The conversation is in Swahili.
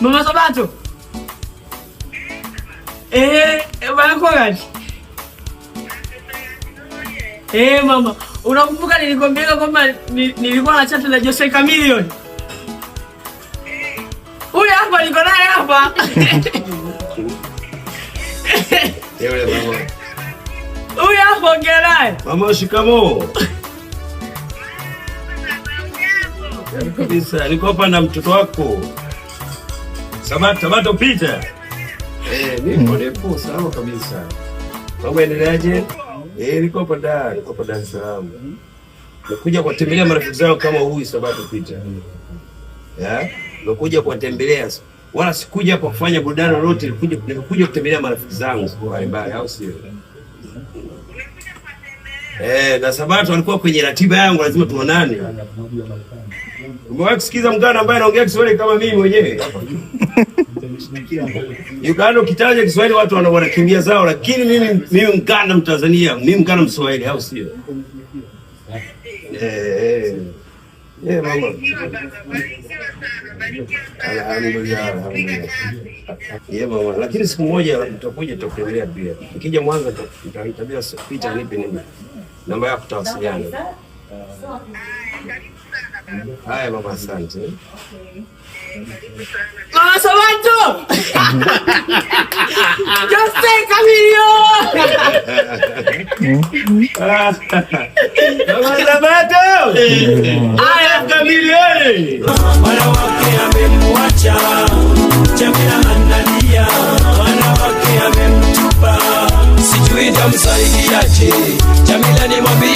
Mama Sabato. Bana kwa gani? Mama, unakumbuka nilikwambia kwamba nilikuwa na chati na Jose Chameleone? Huyu hapa niko naye hapa. Yule mama. Huyu hapa ongea naye. Mama shikamoo. Kabisa, niko hapa na mtoto wako. Sabato pita. Nipo sawa kabisa. Mambo endeleaje? Niko hapa Dar es Salaam. Nakuja kuwatembelea marafiki zangu kama huyu Sabato pita. Nakuja kuwatembelea. Wala sikuja hapa kufanya burudani lolote, nimekuja kutembelea marafiki zangu mbalimbali, au sio? Na Sabato alikuwa kwenye ratiba yangu, lazima tuonane. Umewahi kusikiza mgana ambaye anaongea Kiswahili kama mimi mwenyewe hapa? Uganda ukitaja Kiswahili watu wanakimbia zao, lakini mimi mgana Mtanzania, mimi mgana Mswahili, au sio? Mama. Mama, lakini siku moja tutakuja tukutembelea pia. Nikija Mwanza nitatabia pita nipe nini. Namba yako tutawasiliana. Haya mama, asante. Mama Sabato! Jose Chameleone! Mama Sabato! Haya Chameleone! Wanawake amemwacha, Jamila analia, wanawake amemtupa, sijui nitamsaidiaje, Jamila ni mwambie